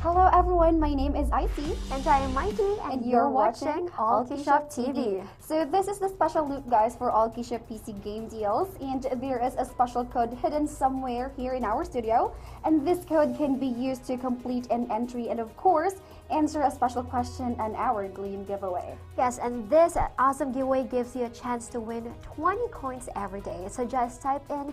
Hello everyone, my name is Icy. And I am Mikey, and you're watching Allkeyshop TV. So this is the special loop, guys, for Allkeyshop PC game deals, and there is a special code hidden somewhere here in our studio, and this code can be used to complete an entry and of course answer a special question on our Gleam giveaway. Yes, and this awesome giveaway gives you a chance to win 20 coins every day. So just type in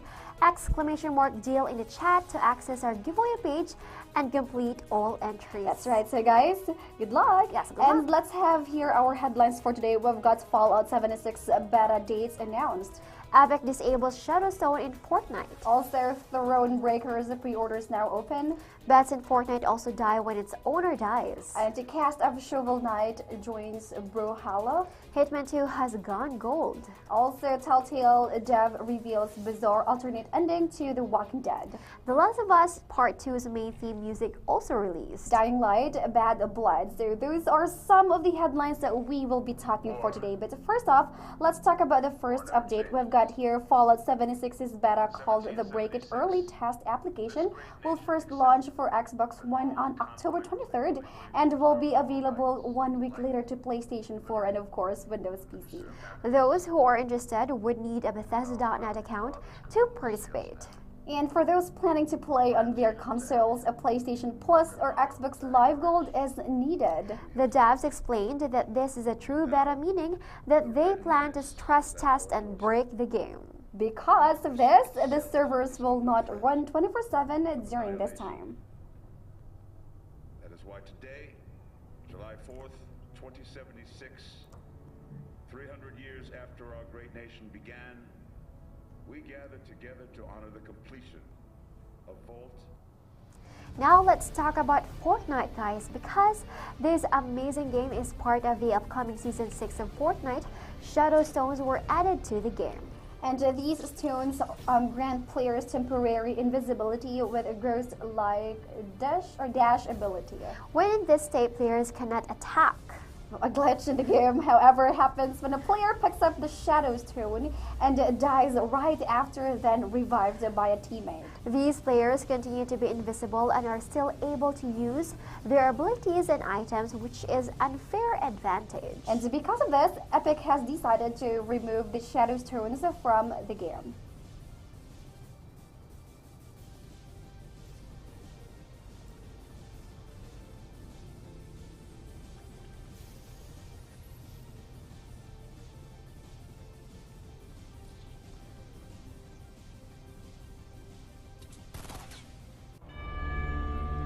!deal in the chat to access our giveaway page and complete all entries. That's right. So guys, good luck. Yes, good and luck. Let's have here our headlines for today. We've got Fallout 76 beta dates announced. Epic disables Shadowstone in Fortnite. Also, Thronebreaker's pre-orders now open. Bets in Fortnite also die when its owner dies. And the cast of Shovel Knight joins Brawlhalla. Hitman 2 has gone gold. Also, Telltale dev reveals bizarre alternate ending to The Walking Dead. The Last of Us Part 2's main theme music also released. Dying Light, Bad Blood. So those are some of the headlines that we will be talking for today. But first off, let's talk about the first update. We've got here Fallout 76's beta called the Break It Early Test application will first launch for Xbox One on October 23rd and will be available 1 week later to PlayStation 4 and of course Windows PC. Those who are interested would need a Bethesda.net account to participate. And for those planning to play on their consoles, a PlayStation Plus or Xbox Live Gold is needed. The devs explained that this is a true beta, meaning that they plan to stress test and break the game. Because of this, the servers will not run 24/7 during this time. That is why today, July 4th, 2076, 300 years after our great nation began, we gather together to honor the completion of Vault. Now let's talk about Fortnite, guys, because this amazing game is part of the upcoming Season 6 of Fortnite. Shadow Stones were added to the game. And these stones grant players temporary invisibility with a ghost-like dash ability. When in this state, players cannot attack. A glitch in the game, however, happens when a player picks up the Shadow Stone and dies right after, then revived by a teammate. These players continue to be invisible and are still able to use their abilities and items, which is an unfair advantage. And because of this, Epic has decided to remove the Shadow Stones from the game.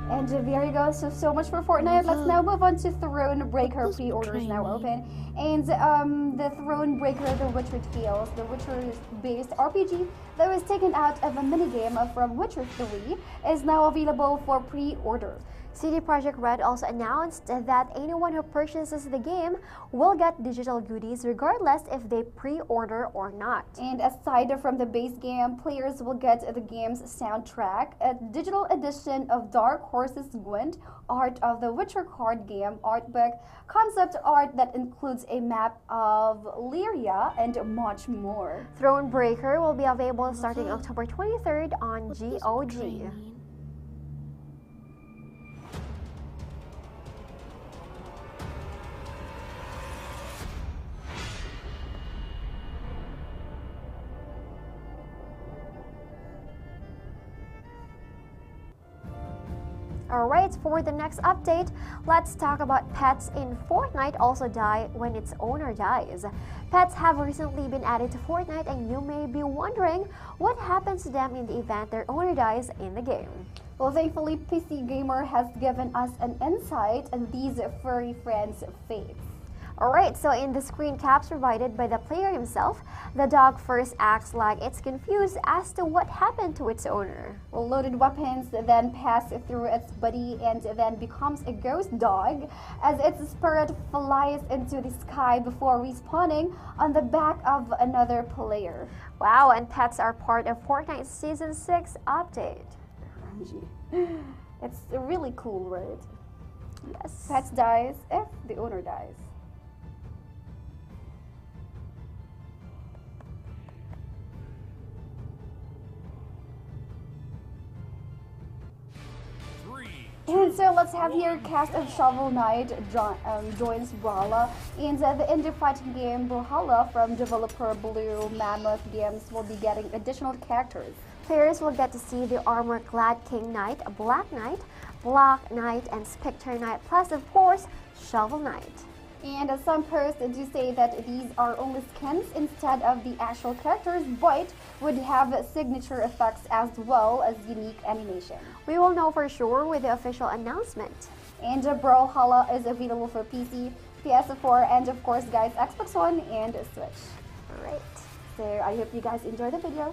And there you go. So much for Fortnite. Let's now move on to Thronebreaker. Pre-orders now open. And the Thronebreaker, The Witcher Tales, the Witcher-based RPG that was taken out of a minigame from Witcher 3 is now available for pre-order. CD Projekt Red also announced that anyone who purchases the game will get digital goodies regardless if they pre-order or not. And aside from the base game, players will get the game's soundtrack, a digital edition of Dark Horse's Gwent, art of the Witcher card game, art book, concept art that includes a map of Lyria, and much more. Thronebreaker will be available starting October 23rd on GOG. Alright, for the next update, let's talk about pets in Fortnite also die when its owner dies. Pets have recently been added to Fortnite and you may be wondering what happens to them in the event their owner dies in the game. Well, thankfully, PC Gamer has given us an insight on these furry friends' fates. Alright, so in the screen caps provided by the player himself, the dog first acts like it's confused as to what happened to its owner. Well, loaded weapons then pass through its body and then becomes a ghost dog as its spirit flies into the sky before respawning on the back of another player. Wow, and pets are part of Fortnite's Season 6 update. It's really cool, right? Yes. Pets dies if the owner dies. And so let's have here cast of Shovel Knight joins Brawlhalla, and the indie fighting game Brawlhalla from developer Blue Mammoth Games will be getting additional characters. Players will get to see the armor-clad King Knight, Black Knight, Black Knight, and Spectre Knight, plus of course, Shovel Knight. And some posts do say that these are only skins instead of the actual characters, but would have signature effects as well as unique animation. We will know for sure with the official announcement. And Brawlhalla is available for PC, PS4, and of course guys, Xbox One and Switch. Alright. So I hope you guys enjoy the video.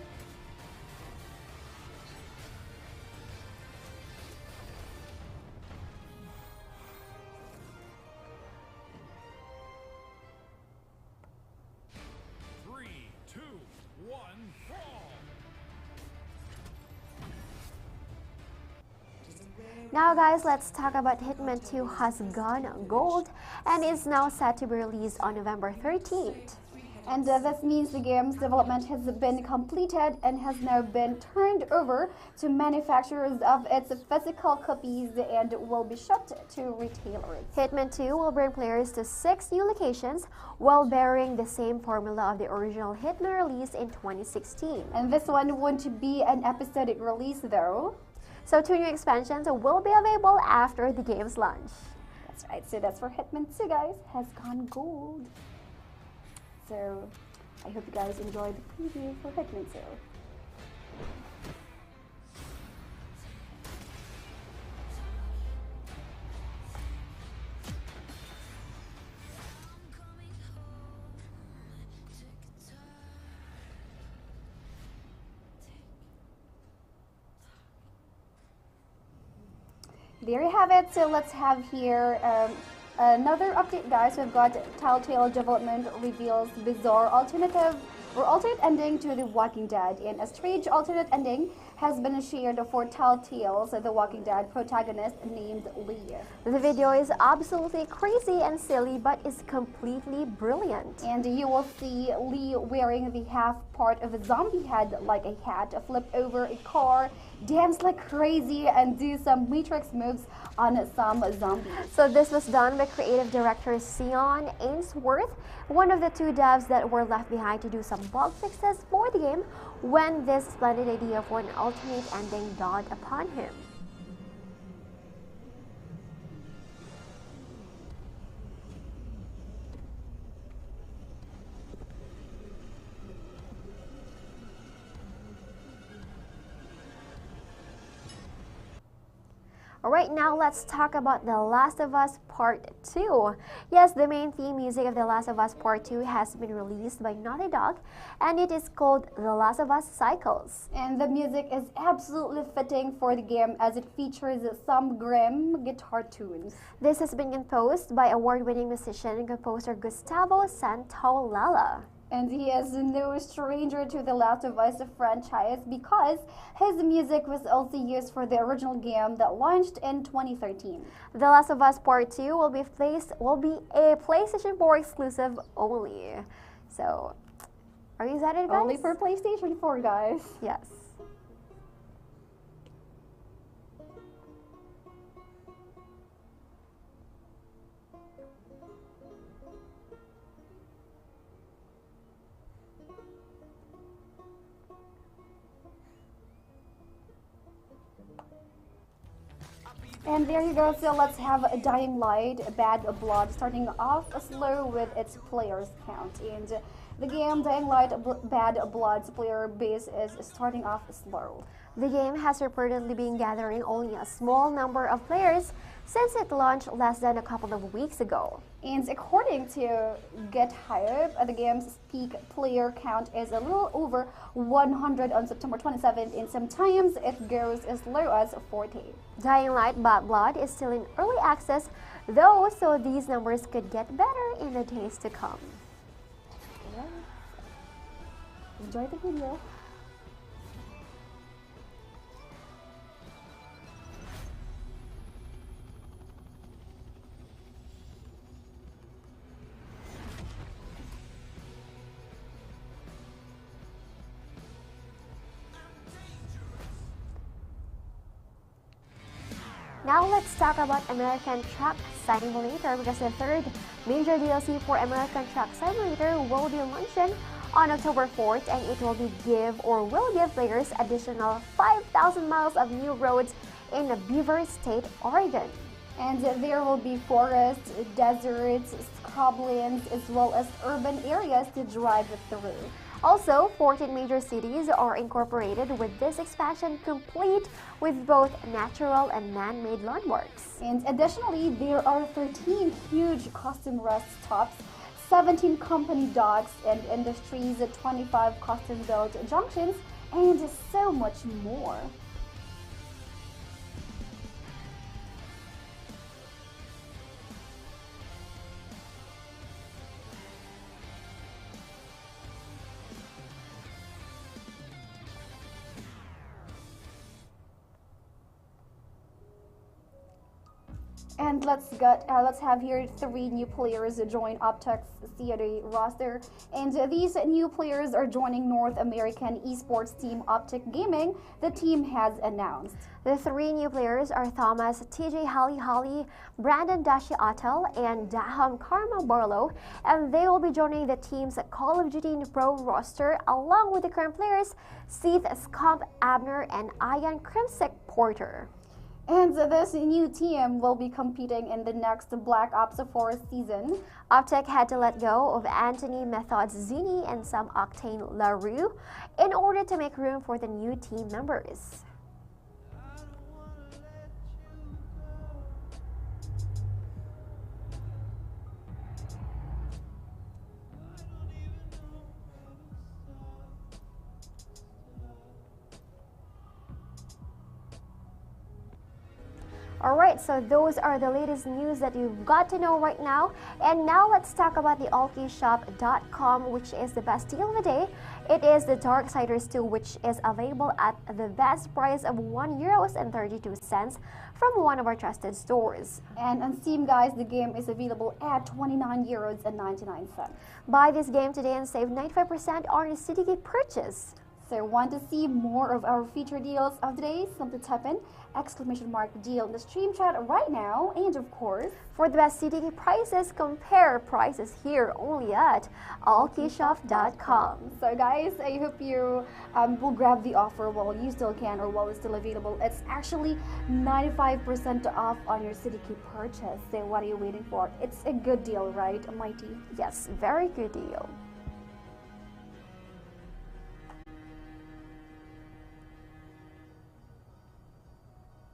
Now guys, let's talk about Hitman 2 has gone gold and is now set to be released on November 13th. And this means the game's development has been completed and has now been turned over to manufacturers of its physical copies and will be shipped to retailers. Hitman 2 will bring players to 6 new locations while bearing the same formula of the original Hitman release in 2016. And this one won't be an episodic release though. So 2 new expansions will be available after the game's launch. That's right, so that's for Hitman 2 guys, has gone gold. So I hope you guys enjoyed the preview for Hitman 2. There you have it. So let's have here another update, guys. We've got Telltale Development reveals bizarre alternate ending to The Walking Dead, and a strange alternate ending has been shared for Telltale's The Walking Dead protagonist named Lee. The video is absolutely crazy and silly, but is completely brilliant. And you will see Lee wearing the half part of a zombie head like a hat, flip over a car, dance like crazy, and do some Matrix moves on some zombies. So this was done by creative director Sion Ainsworth, one of the 2 devs that were left behind to do some bug fixes for the game when this splendid idea for an alternate ending dawned upon him. Alright, now let's talk about The Last of Us Part 2. Yes, the main theme music of The Last of Us Part 2 has been released by Naughty Dog, and it is called The Last of Us Cycles. And the music is absolutely fitting for the game as it features some grim guitar tunes. This has been composed by award-winning musician and composer Gustavo Santaolalla. And he is no stranger to the Last of Us franchise because his music was also used for the original game that launched in 2013. The Last of Us Part 2 will be a PlayStation 4 exclusive only. So, are you excited, guys? Only for PlayStation 4, guys. Yes. And there you go, so let's have a Dying Light, Bad Blood, starting off slow with its players count. And the game Dying Light Bad Blood's player base is starting off slow. The game has reportedly been gathering only a small number of players since it launched less than a couple of weeks ago. And according to Get Hype, the game's peak player count is a little over 100 on September 27th, and sometimes it goes as low as 40. Dying Light Bad Blood is still in early access, though, so these numbers could get better in the days to come. Enjoy the video. Now let's talk about American Truck Simulator, because the third major DLC for American Truck Simulator will be launching on October 4th, and it will give players additional 5,000 miles of new roads in Beaver State, Oregon. And there will be forests, deserts, scrublands, as well as urban areas to drive through. Also, 14 major cities are incorporated with this expansion, complete with both natural and man-made landmarks. And additionally, there are 13 huge custom rest stops, 17 company docks and industries, 25 custom-built junctions, and so much more. And let's have here 3 new players join Optic's COD roster, and these new players are joining North American esports team Optic Gaming, the team has announced. The 3 new players are Thomas TJ Hali, Brandon Dashi Atel, and Daham Karma Barlow, and they will be joining the team's Call of Duty Pro roster along with the current players Seth Scump Abner and Ian Crimsick Porter. And this new team will be competing in the next Black Ops 4 season. Optic had to let go of Anthony Methods Zini and Sam Octane LaRue in order to make room for the new team members. Alright, so those are the latest news that you've got to know right now. And now let's talk about the Allkeyshop.com, which is the best deal of the day. It is the Darksiders 2, which is available at the best price of €1.32 from one of our trusted stores. And on Steam, guys, the game is available at €29.99. Buy this game today and save 95% on your CDK purchase. So want to see more of our feature deals of the day? Simply type in !deal in the stream chat right now. And of course, for the best CDK prices, compare prices here only at Allkeyshop.com. So guys, I hope you will grab the offer while you still can, or while it's still available. It's actually 95% off on your CDK purchase. So what are you waiting for? It's a good deal, right, Mighty? Yes, very good deal.